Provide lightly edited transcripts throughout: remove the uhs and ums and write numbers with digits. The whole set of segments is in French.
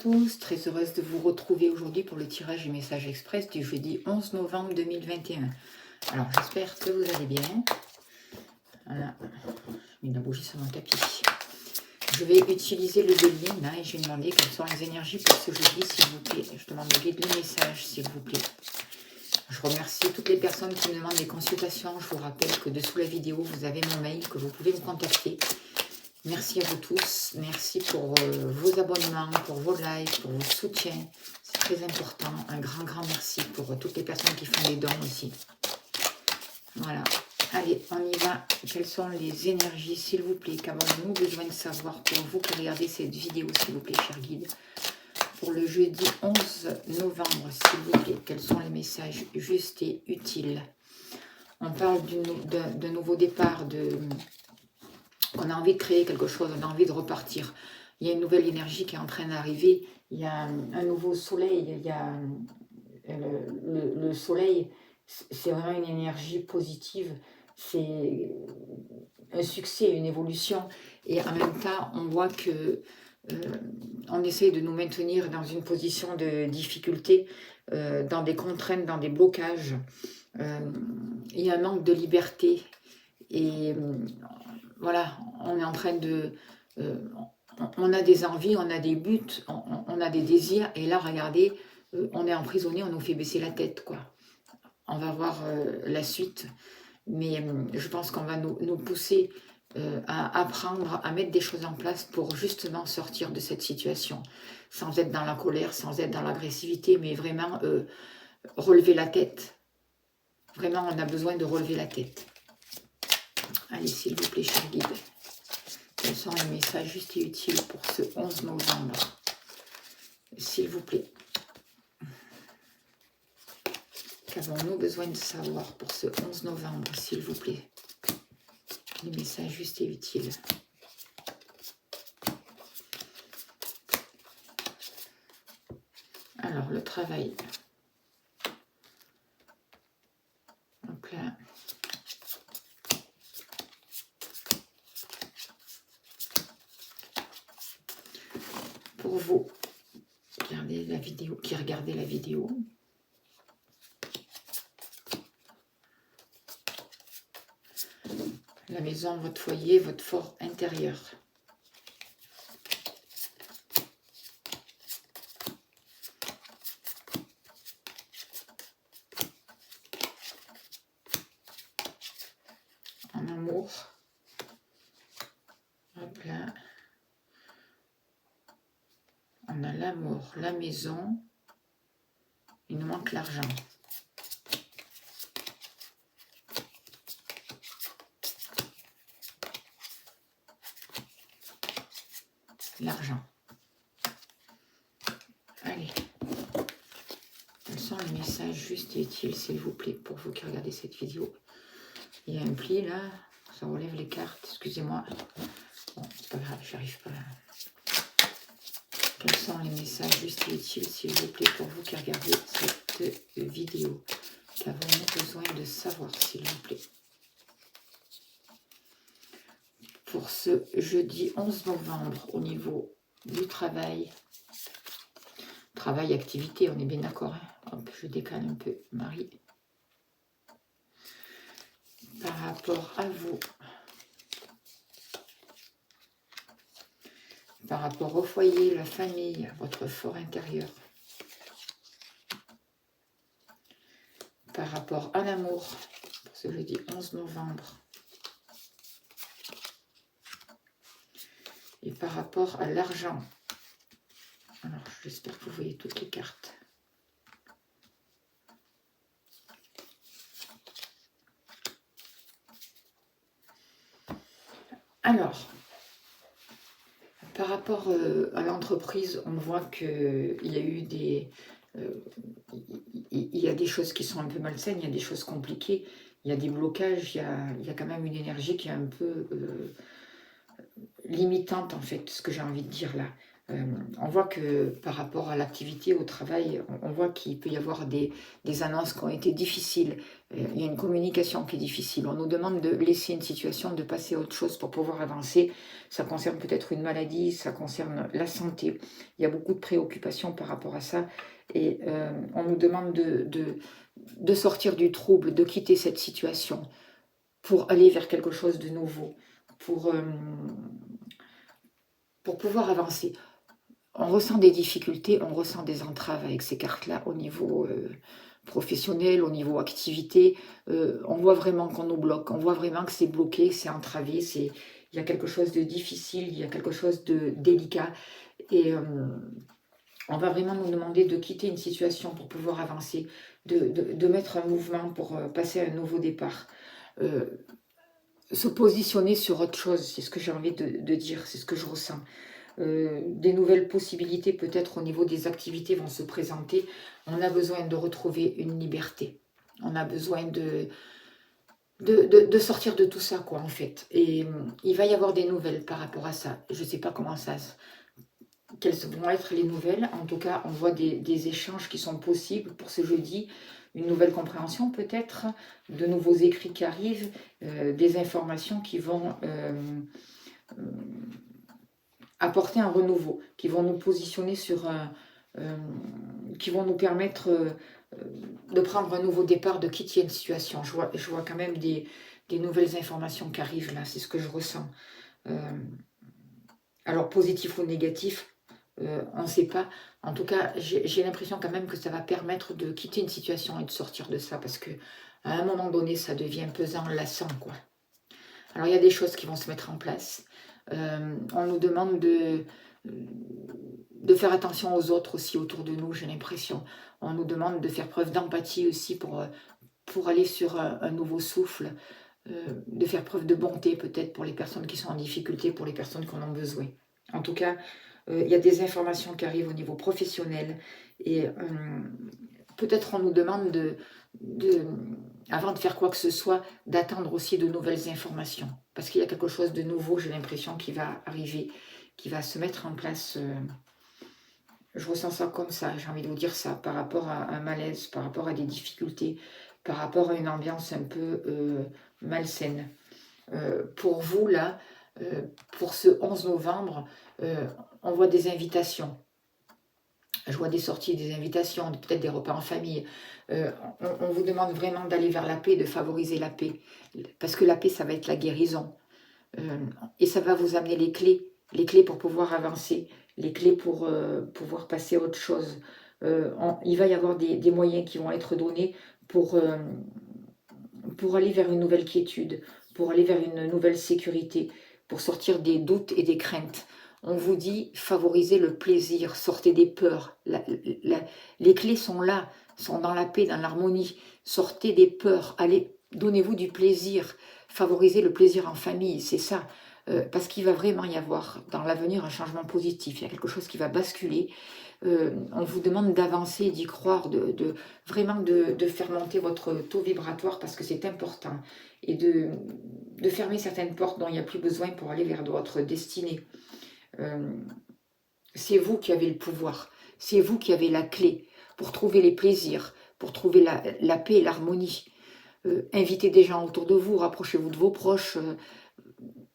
tous, très heureuse de vous retrouver aujourd'hui pour le tirage du message express du jeudi 11 novembre 2021. Alors j'espère que vous allez bien. Voilà, j'ai mis la bougie sur mon tapis. Je vais utiliser le dealing là et je vais demander quelles sont les énergies pour ce jeudi s'il vous plaît. Je demande le guide le message s'il vous plaît. Je remercie toutes les personnes qui me demandent des consultations. Je vous rappelle que dessous la vidéo vous avez mon mail que vous pouvez me contacter. Merci à vous tous, merci pour vos abonnements, pour vos likes, pour vos soutiens, c'est très important. Un grand merci pour toutes les personnes qui font des dons aussi. Voilà, allez, on y va. Quelles sont les énergies, s'il vous plaît, qu'avons-nous besoin de savoir pour vous qui regardez cette vidéo, s'il vous plaît, cher guide. Pour le jeudi 11 novembre, s'il vous plaît, quels sont les messages justes et utiles. On parle d'un nouveau départ, on a envie de créer quelque chose, on a envie de repartir. Il y a une nouvelle énergie qui est en train d'arriver, il y a un nouveau soleil, il y a le soleil, c'est vraiment une énergie positive, c'est un succès, une évolution. Et en même temps, on voit que on essaye de nous maintenir dans une position de difficulté, dans des contraintes, dans des blocages. Il y a un manque de liberté. Et voilà, on est en train de... on a des envies, on a des buts, on a des désirs. Et là, regardez, on est emprisonné, on nous fait baisser la tête, quoi. On va voir la suite. Mais je pense qu'on va nous pousser à apprendre, à mettre des choses en place pour justement sortir de cette situation. Sans être dans la colère, sans être dans l'agressivité, mais vraiment relever la tête. Vraiment, on a besoin de relever la tête. Allez, s'il vous plaît, cher guide, quels sont les messages justes et utiles pour ce 11 novembre? S'il vous plaît. Qu'avons-nous besoin de savoir pour ce 11 novembre, s'il vous plaît? Les messages justes et utiles. Alors, le travail. Donc là... Pour vous, qui regardez la vidéo, la maison, votre foyer, votre fort intérieur. En amour, hop là. On a l'amour, la maison, il nous manque l'argent. L'argent. Allez. Quels sont les messages justes et utiles, s'il vous plaît, pour vous qui regardez cette vidéo? Il y a un pli là, ça relève les cartes, excusez-moi. Bon, c'est pas grave, j'arrive pas. Quels sont les messages justes et utiles, s'il vous plaît, pour vous qui regardez cette vidéo? Qu'avons-nous besoin de savoir, s'il vous plaît? Pour ce jeudi 11 novembre, au niveau du travail, activité, on est bien d'accord, hein? Hop, je décale un peu, Marie. Par rapport à vous, par rapport au foyer, la famille, votre fort intérieur, par rapport à l'amour, pour ce jeudi 11 novembre, et par rapport à l'argent. Alors, j'espère que vous voyez toutes les cartes. Alors, par rapport à l'entreprise, on voit qu'il y a eu il y a des choses qui sont un peu malsaines, il y a des choses compliquées, il y a des blocages, il y a quand même une énergie qui est un peu limitante, en fait, ce que j'ai envie de dire là. On voit que par rapport à l'activité, au travail, on voit qu'il peut y avoir des annonces qui ont été difficiles. Il y a une communication qui est difficile. On nous demande de laisser une situation, de passer à autre chose pour pouvoir avancer. Ça concerne peut-être une maladie, ça concerne la santé. Il y a beaucoup de préoccupations par rapport à ça. Et on nous demande de sortir du trouble, de quitter cette situation pour aller vers quelque chose de nouveau, pour pouvoir avancer. On ressent des difficultés, on ressent des entraves avec ces cartes-là au niveau professionnel, au niveau activité. On voit vraiment qu'on nous bloque, on voit vraiment que c'est bloqué, c'est entravé, il y a quelque chose de difficile, il y a quelque chose de délicat. Et on va vraiment nous demander de quitter une situation pour pouvoir avancer, de mettre un mouvement pour passer à un nouveau départ. Se positionner sur autre chose, c'est ce que j'ai envie de dire, c'est ce que je ressens. Des nouvelles possibilités peut-être au niveau des activités vont se présenter. On a besoin de retrouver une liberté. On a besoin de sortir de tout ça, quoi, en fait. Et il va y avoir des nouvelles par rapport à ça. Je ne sais pas quelles vont être les nouvelles. En tout cas, on voit des échanges qui sont possibles pour ce jeudi. Une nouvelle compréhension peut-être, de nouveaux écrits qui arrivent, des informations qui vont apporter un renouveau, qui vont nous positionner sur qui vont nous permettre de prendre un nouveau départ, de quitter une situation. Je vois quand même des nouvelles informations qui arrivent là, c'est ce que je ressens. Alors positif ou négatif, on ne sait pas. En tout cas, j'ai l'impression quand même que ça va permettre de quitter une situation et de sortir de ça, parce que à un moment donné, ça devient pesant, lassant, quoi. Alors, il y a des choses qui vont se mettre en place. On nous demande de faire attention aux autres aussi autour de nous, j'ai l'impression. On nous demande de faire preuve d'empathie aussi pour aller sur un nouveau souffle, de faire preuve de bonté peut-être pour les personnes qui sont en difficulté, pour les personnes qui en ont besoin. En tout cas, il y a des informations qui arrivent au niveau professionnel et peut-être on nous demande avant de faire quoi que ce soit, d'attendre aussi de nouvelles informations. Parce qu'il y a quelque chose de nouveau, j'ai l'impression, qui va arriver, qui va se mettre en place. Je ressens ça comme ça, j'ai envie de vous dire ça, par rapport à un malaise, par rapport à des difficultés, par rapport à une ambiance un peu malsaine. Pour vous, là, pour ce 11 novembre, on voit des invitations. Je vois des sorties, des invitations, peut-être des repas en famille. On vous demande vraiment d'aller vers la paix, de favoriser la paix. Parce que la paix, ça va être la guérison. Et ça va vous amener les clés pour pouvoir avancer, les clés pour pouvoir passer à autre chose. Il va y avoir des moyens qui vont être donnés pour aller vers une nouvelle quiétude, pour aller vers une nouvelle sécurité, pour sortir des doutes et des craintes. On vous dit favorisez le plaisir, sortez des peurs. Les clés sont là, sont dans la paix, dans l'harmonie. Sortez des peurs, allez, donnez-vous du plaisir, favorisez le plaisir en famille, c'est ça. Parce qu'il va vraiment y avoir dans l'avenir un changement positif, il y a quelque chose qui va basculer. On vous demande d'avancer, d'y croire, vraiment de faire monter votre taux vibratoire parce que c'est important. Et de fermer certaines portes dont il n'y a plus besoin pour aller vers d'autres destinées. C'est vous qui avez le pouvoir, c'est vous qui avez la clé pour trouver les plaisirs, pour trouver la paix et l'harmonie. Invitez des gens autour de vous, rapprochez-vous de vos proches,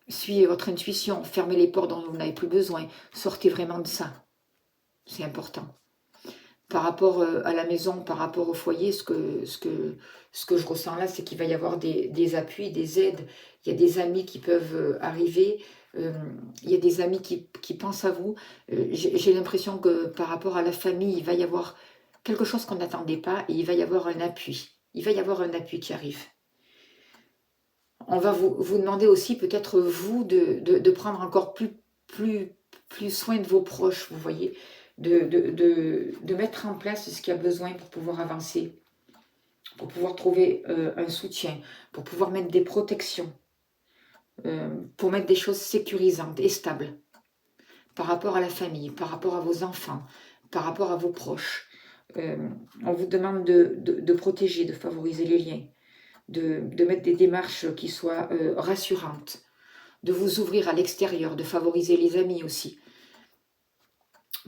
suivez votre intuition, fermez les portes dont vous n'avez plus besoin, sortez vraiment de ça. C'est important. Par rapport à la maison, par rapport au foyer, ce que je ressens là, c'est qu'il va y avoir des appuis, des aides. Il y a des amis qui peuvent arriver. Il y a des amis qui pensent à vous. J'ai l'impression que par rapport à la famille, il va y avoir quelque chose qu'on n'attendait pas et il va y avoir un appui. Il va y avoir un appui qui arrive. On va vous demander aussi peut-être vous de prendre encore plus soin de vos proches, vous voyez, de mettre en place ce qu'il y a besoin pour pouvoir avancer, pour pouvoir trouver un soutien, pour pouvoir mettre des protections, pour mettre des choses sécurisantes et stables par rapport à la famille, par rapport à vos enfants, par rapport à vos proches. On vous demande de protéger, de favoriser les liens, de mettre des démarches qui soient rassurantes, de vous ouvrir à l'extérieur, de favoriser les amis aussi.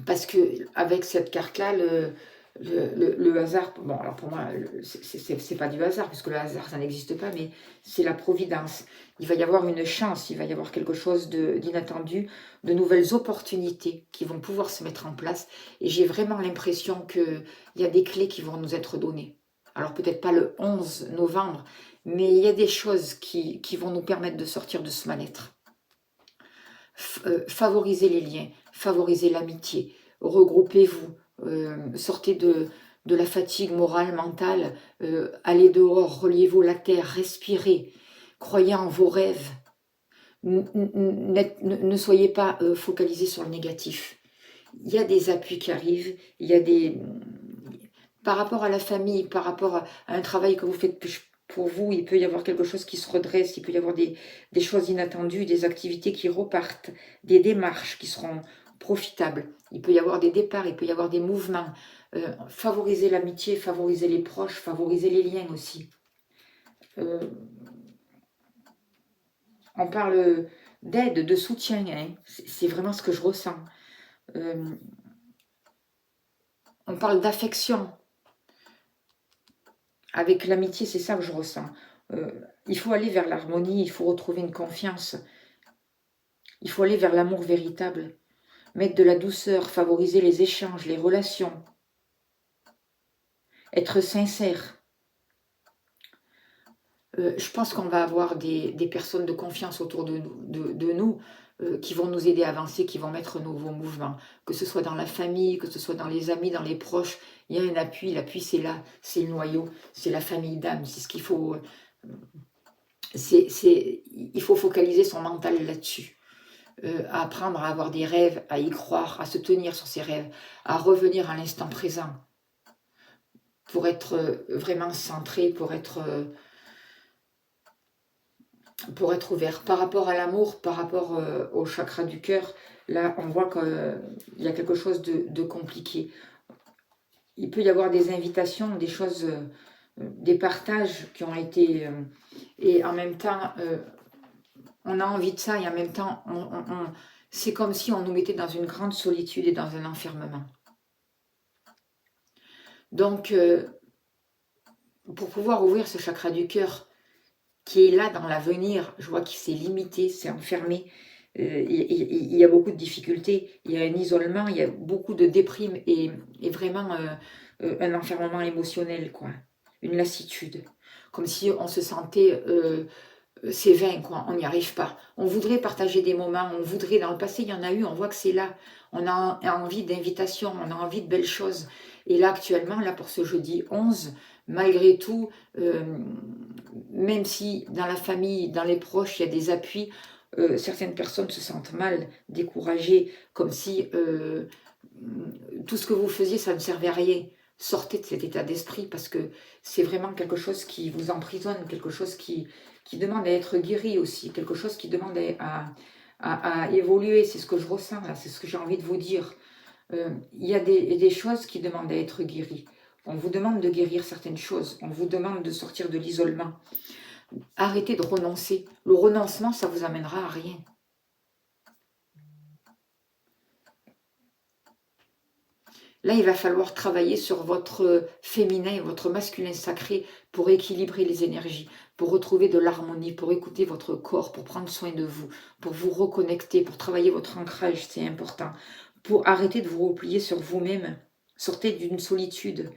Parce que avec cette carte-là, le hasard, bon, alors pour moi, c'est pas du hasard, puisque le hasard, ça n'existe pas, mais c'est la providence. Il va y avoir une chance, il va y avoir quelque chose d'inattendu, de nouvelles opportunités qui vont pouvoir se mettre en place. Et j'ai vraiment l'impression qu'il y a des clés qui vont nous être données. Alors peut-être pas le 11 novembre, mais il y a des choses qui vont nous permettre de sortir de ce mal-être. Favorisez les liens, favorisez l'amitié, regroupez-vous, sortez de la fatigue morale, mentale, allez dehors, reliez-vous la terre, respirez, croyez en vos rêves, ne soyez pas focalisés sur le négatif. Il y a des appuis qui arrivent, il y a des... Par rapport à la famille, par rapport à un travail que vous faites pour vous, il peut y avoir quelque chose qui se redresse, il peut y avoir des choses inattendues, des activités qui repartent, des démarches qui seront profitables. Il peut y avoir des départs, il peut y avoir des mouvements. Favoriser l'amitié, favoriser les proches, favoriser les liens aussi. On parle d'aide, de soutien, hein. C'est vraiment ce que je ressens. On parle d'affection. Avec l'amitié, c'est ça que je ressens. Il faut aller vers l'harmonie, il faut retrouver une confiance. Il faut aller vers l'amour véritable. Mettre de la douceur, favoriser les échanges, les relations. Être sincère. Je pense qu'on va avoir des personnes de confiance autour de nous qui vont nous aider à avancer, qui vont mettre nos nouveaux mouvements. Que ce soit dans la famille, que ce soit dans les amis, dans les proches, il y a un appui. L'appui, c'est là, c'est le noyau, c'est la famille d'âme. C'est ce qu'il faut... il faut focaliser son mental là-dessus. À apprendre à avoir des rêves, à y croire, à se tenir sur ses rêves, à revenir à l'instant présent. Pour être vraiment centré, pour être ouvert. Par rapport à l'amour, par rapport au chakra du cœur, là, on voit qu'il y a quelque chose de compliqué. Il peut y avoir des invitations, des choses, des partages qui ont été... et en même temps, on a envie de ça, et en même temps, c'est comme si on nous mettait dans une grande solitude et dans un enfermement. Donc, pour pouvoir ouvrir ce chakra du cœur, qui est là dans l'avenir, je vois qu'il s'est limité, c'est enfermé, il y a beaucoup de difficultés, il y a un isolement, il y a beaucoup de déprime et vraiment un enfermement émotionnel, quoi, une lassitude, comme si on se sentait, c'est vain, quoi, on n'y arrive pas. On voudrait partager des moments, on voudrait, dans le passé, il y en a eu, on voit que c'est là, on a envie d'invitation, on a envie de belles choses. Et là, actuellement, là, pour ce jeudi 11, malgré tout, même si dans la famille, dans les proches, il y a des appuis, certaines personnes se sentent mal, découragées, comme si tout ce que vous faisiez, ça ne servait à rien. Sortez de cet état d'esprit parce que c'est vraiment quelque chose qui vous emprisonne, quelque chose qui demande à être guéri aussi, quelque chose qui demande à évoluer. C'est ce que je ressens là, c'est ce que j'ai envie de vous dire. Il y a des choses qui demandent à être guéries. On vous demande de guérir certaines choses, on vous demande de sortir de l'isolement. Arrêtez de renoncer. Le renoncement, ça vous amènera à rien. Là, il va falloir travailler sur votre féminin et votre masculin sacré pour équilibrer les énergies, pour retrouver de l'harmonie, pour écouter votre corps, pour prendre soin de vous, pour vous reconnecter, pour travailler votre ancrage, c'est important, pour arrêter de vous replier sur vous-même. Sortez d'une solitude,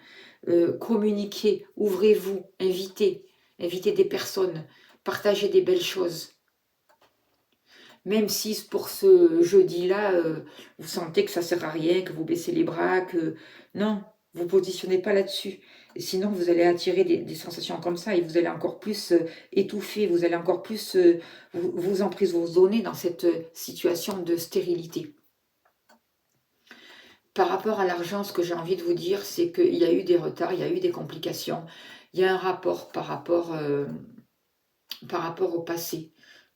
communiquez, ouvrez-vous, invitez des personnes, partagez des belles choses. Même si pour ce jeudi-là, vous sentez que ça ne sert à rien, que vous baissez les bras, que... Non, vous ne positionnez pas là-dessus. Sinon, vous allez attirer des sensations comme ça et vous allez encore plus étouffer, vous allez encore plus vous emprisonner dans cette situation de stérilité. Par rapport à l'argent, ce que j'ai envie de vous dire, c'est qu'il y a eu des retards, il y a eu des complications. Il y a un rapport par rapport au passé.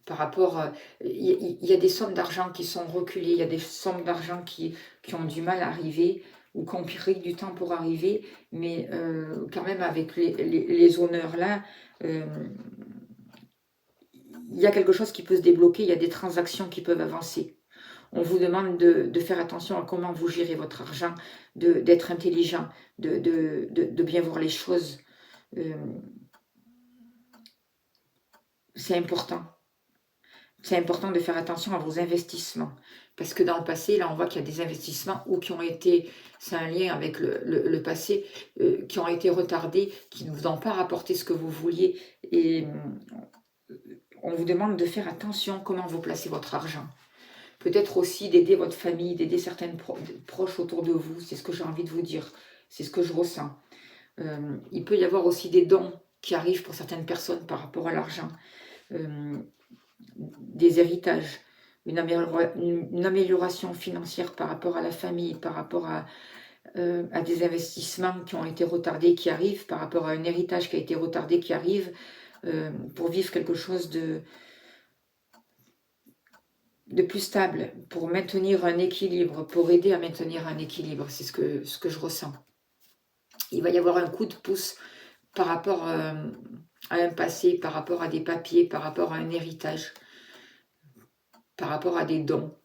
Par rapport, il y a des sommes d'argent qui sont reculées, il y a des sommes d'argent qui ont du mal à arriver ou qui ont pris du temps pour arriver, mais quand même avec les honneurs là, il y a quelque chose qui peut se débloquer, il y a des transactions qui peuvent avancer. On vous demande de faire attention à comment vous gérez votre argent, d'être intelligent, de bien voir les choses. C'est important. C'est important de faire attention à vos investissements. Parce que dans le passé, là, on voit qu'il y a des investissements ou qui ont été, c'est un lien avec le passé, qui ont été retardés, qui ne vous ont pas rapporté ce que vous vouliez. Et on vous demande de faire attention comment vous placez votre argent. Peut-être aussi d'aider votre famille, d'aider certaines proches autour de vous. C'est ce que j'ai envie de vous dire. C'est ce que je ressens. Il peut y avoir aussi des dons qui arrivent pour certaines personnes par rapport à l'argent. Des héritages, une amélioration financière par rapport à la famille, par rapport à des investissements qui ont été retardés, qui arrivent, par rapport à un héritage qui a été retardé, qui arrive, pour vivre quelque chose de plus stable, pour maintenir un équilibre, pour aider à maintenir un équilibre. C'est ce que je ressens. Il va y avoir un coup de pouce par rapport à un passé, par rapport à des papiers, par rapport à un héritage, par rapport à des dons.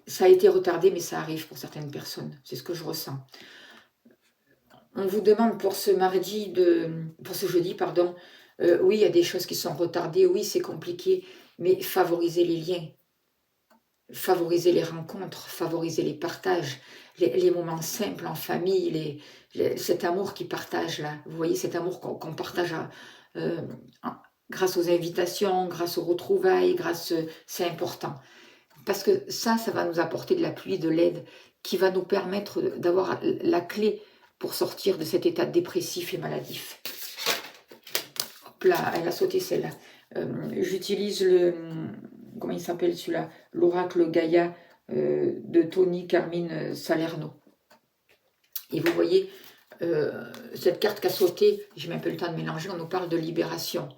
Ça a été retardé, mais ça arrive pour certaines personnes. C'est ce que je ressens. On vous demande pour ce jeudi, pardon, oui, il y a des choses qui sont retardées, oui, c'est compliqué, mais favorisez les liens, favorisez les rencontres, favorisez les partages, les moments simples en famille, cet amour qui partage là. Vous voyez, cet amour qu'on partage grâce aux invitations, grâce aux retrouvailles, c'est important. Parce que ça va nous apporter de l'appui, de l'aide, qui va nous permettre d'avoir la clé pour sortir de cet état dépressif et maladif. Hop là, elle a sauté celle-là. J'utilise comment il s'appelle celui-là, l'oracle Gaïa de Tony Carmine Salerno. Et vous voyez, cette carte qui a sauté, j'ai même pas eu le temps de mélanger, on nous parle de libération.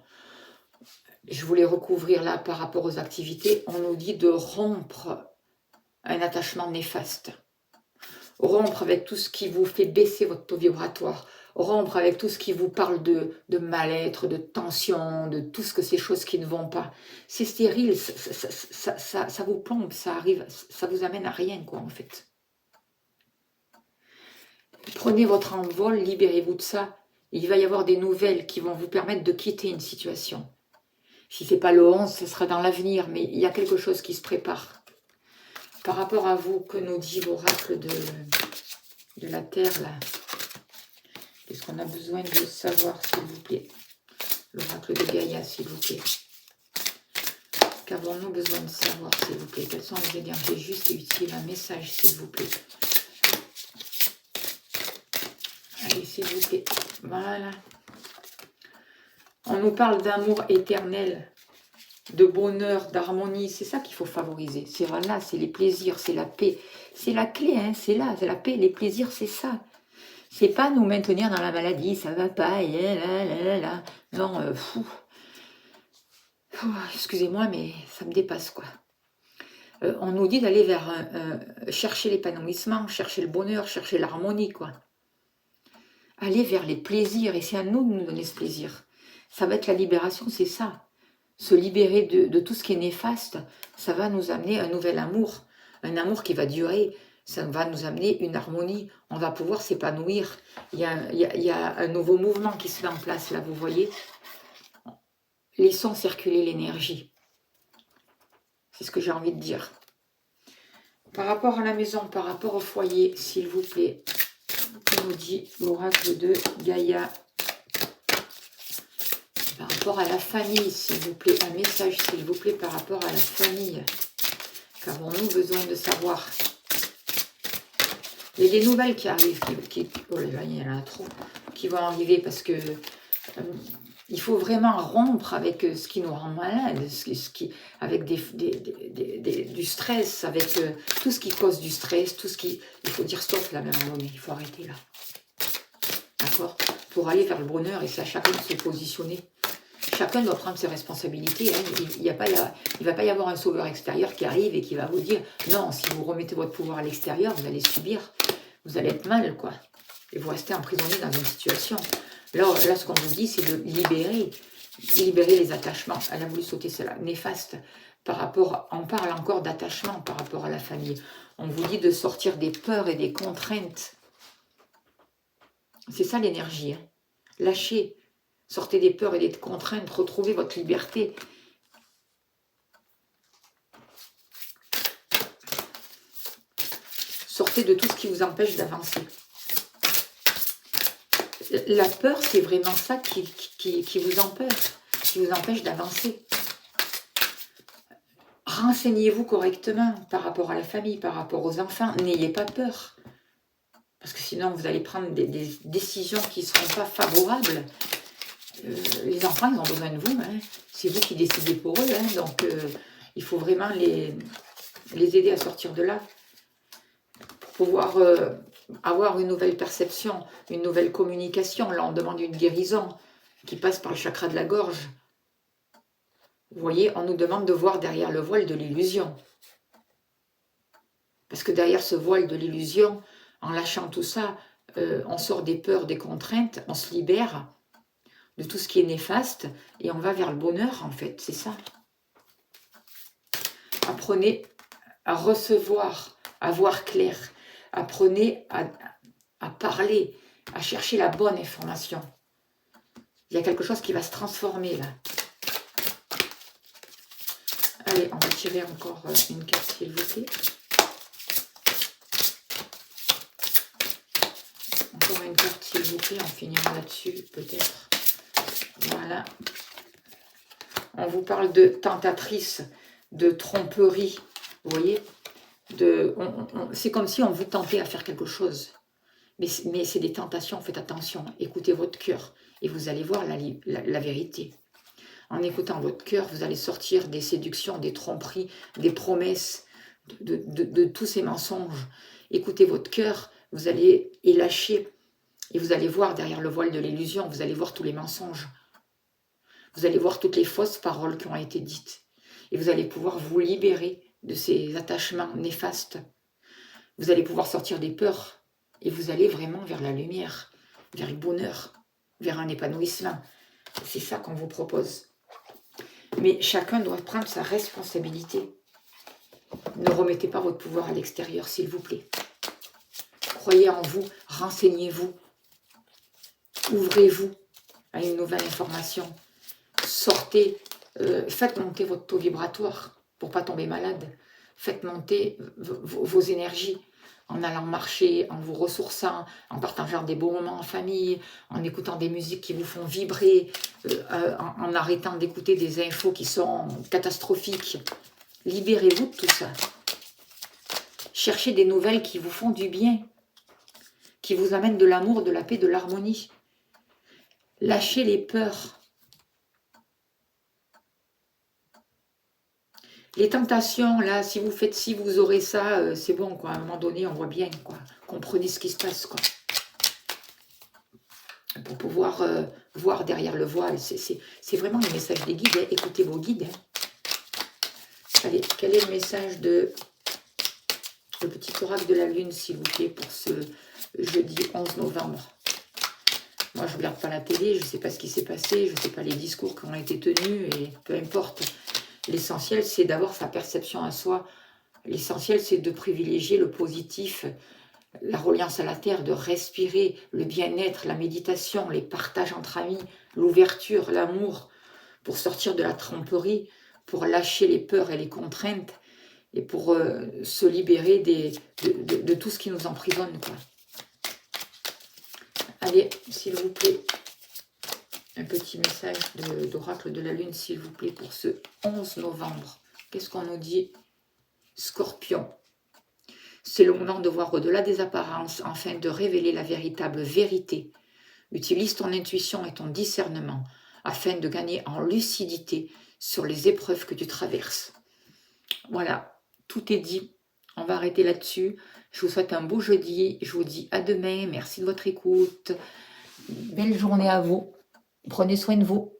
Je voulais recouvrir là par rapport aux activités. On nous dit de rompre un attachement néfaste. Rompre avec tout ce qui vous fait baisser votre taux vibratoire. Rompre avec tout ce qui vous parle de mal-être, de tension, de tout ce que ces choses qui ne vont pas. C'est stérile, ça vous plombe, ça arrive, ça vous amène à rien quoi en fait. Prenez votre envol, libérez-vous de ça. Il va y avoir des nouvelles qui vont vous permettre de quitter une situation. Si ce n'est pas le 11, ce sera dans l'avenir, mais il y a quelque chose qui se prépare. Par rapport à vous, que nous dit l'oracle de la Terre, là? Qu'est-ce qu'on a besoin de savoir, s'il vous plaît? L'oracle de Gaïa, s'il vous plaît. Qu'avons-nous besoin de savoir, s'il vous plaît? Quelles sont les énergies justes et utiles? Un message, s'il vous plaît. Allez, s'il vous plaît. Voilà. On nous parle d'amour éternel, de bonheur, d'harmonie. C'est ça qu'il faut favoriser. C'est voilà, c'est les plaisirs, c'est la paix. C'est la clé, hein, c'est là, c'est la paix. Les plaisirs, c'est ça. C'est pas nous maintenir dans la maladie, ça va pas, et là. Non, excusez-moi, mais ça me dépasse, quoi. On nous dit d'aller vers chercher l'épanouissement, chercher le bonheur, chercher l'harmonie, quoi. Aller vers les plaisirs, et c'est à nous de nous donner ce plaisir. Ça va être la libération, c'est ça. Se libérer de tout ce qui est néfaste, ça va nous amener un nouvel amour. Un amour qui va durer, ça va nous amener une harmonie. On va pouvoir s'épanouir. Il y a un nouveau mouvement qui se met en place, là, vous voyez. Laissons circuler l'énergie. C'est ce que j'ai envie de dire. Par rapport à la maison, par rapport au foyer, s'il vous plaît, que nous dit l'oracle de Gaïa? Par rapport à la famille, s'il vous plaît, un message, s'il vous plaît, par rapport à la famille. Qu'avons-nous besoin de savoir? Il y a des nouvelles qui arrivent, oh là là, il y en a trop, qui vont arriver parce que il faut vraiment rompre avec ce qui nous rend malade, avec du stress, avec tout ce qui cause du stress, tout ce qui... Il faut dire stop là, même à un moment donné, il faut arrêter là. D'accord? Pour aller vers le bonheur, et c'est à chacun de se positionner. Chacun doit prendre ses responsabilités. Hein. Il ne va pas y avoir un sauveur extérieur qui arrive et qui va vous dire « Non, si vous remettez votre pouvoir à l'extérieur, vous allez subir, vous allez être mal, quoi. Et vous restez emprisonné dans une situation. » Là, ce qu'on vous dit, c'est de libérer. libérer les attachements. Elle a voulu sauter cela. Néfaste par rapport, on parle encore d'attachement par rapport à la famille. On vous dit de sortir des peurs et des contraintes. C'est ça l'énergie. Hein. Lâchez, sortez des peurs et des contraintes, retrouvez votre liberté. Sortez de tout ce qui vous empêche d'avancer. La peur, c'est vraiment ça qui vous empêche d'avancer. Renseignez-vous correctement par rapport à la famille, par rapport aux enfants. N'ayez pas peur. Parce que sinon, vous allez prendre des décisions qui ne seront pas favorables. Les enfants, ils ont besoin de vous. Hein. C'est vous qui décidez pour eux. Hein. Donc, il faut vraiment les aider à sortir de là. Pour pouvoir avoir une nouvelle perception, une nouvelle communication. Là, on demande une guérison qui passe par le chakra de la gorge. Vous voyez, on nous demande de voir derrière le voile de l'illusion. Parce que derrière ce voile de l'illusion, en lâchant tout ça, on sort des peurs, des contraintes, on se libère de tout ce qui est néfaste et on va vers le bonheur, en fait, c'est ça. Apprenez à recevoir, à voir clair. Apprenez à parler, à chercher la bonne information. Il y a quelque chose qui va se transformer, là. Allez, on va tirer encore une carte, s'il vous plaît. Encore une carte, s'il vous plaît. On finira là-dessus, peut-être. Voilà. On vous parle de tentatrice, de tromperie. Vous voyez, c'est comme si on vous tentait à faire quelque chose. Mais c'est des tentations, faites attention. Écoutez votre cœur et vous allez voir la vérité. En écoutant votre cœur, vous allez sortir des séductions, des tromperies, des promesses, de tous ces mensonges. Écoutez votre cœur, vous allez y lâcher et vous allez voir derrière le voile de l'illusion, vous allez voir tous les mensonges. Vous allez voir toutes les fausses paroles qui ont été dites. Et vous allez pouvoir vous libérer de ces attachements néfastes. Vous allez pouvoir sortir des peurs et vous allez vraiment vers la lumière, vers le bonheur, vers un épanouissement. C'est ça qu'on vous propose. Mais chacun doit prendre sa responsabilité. Ne remettez pas votre pouvoir à l'extérieur, s'il vous plaît. Croyez en vous, renseignez-vous. Ouvrez-vous à une nouvelle information. Sortez, faites monter votre taux vibratoire pour ne pas tomber malade. Faites monter vos énergies en allant marcher, en vous ressourçant, en partageant des beaux moments en famille, en écoutant des musiques qui vous font vibrer, en arrêtant d'écouter des infos qui sont catastrophiques. Libérez-vous de tout ça. Cherchez des nouvelles qui vous font du bien, qui vous amènent de l'amour, de la paix, de l'harmonie. Lâchez les peurs. Les tentations, là, si vous faites ci, vous aurez ça, c'est bon, quoi. À un moment donné, on voit bien, quoi. Comprenez ce qui se passe, quoi. Pour pouvoir voir derrière le voile, c'est vraiment le message des guides. Hein. Écoutez vos guides. Hein. Allez, quel est le message de le petit oracle de la lune, s'il vous plaît, pour ce jeudi 11 novembre. Moi, je ne regarde pas la télé, je ne sais pas ce qui s'est passé, je ne sais pas les discours qui ont été tenus, et peu importe. L'essentiel, c'est d'avoir sa perception à soi. L'essentiel, c'est de privilégier le positif, la reliance à la terre, de respirer, le bien-être, la méditation, les partages entre amis, l'ouverture, l'amour, pour sortir de la tromperie, pour lâcher les peurs et les contraintes, et pour se libérer de tout ce qui nous emprisonne, quoi. Allez, s'il vous plaît, un petit message d'oracle de la lune, s'il vous plaît, pour ce 11 novembre. Qu'est-ce qu'on nous dit? Scorpion. C'est le moment de voir au-delà des apparences, afin de révéler la véritable vérité. Utilise ton intuition et ton discernement, afin de gagner en lucidité sur les épreuves que tu traverses. Voilà, tout est dit. On va arrêter là-dessus. Je vous souhaite un beau jeudi. Je vous dis à demain. Merci de votre écoute. Belle journée à vous. Prenez soin de vous.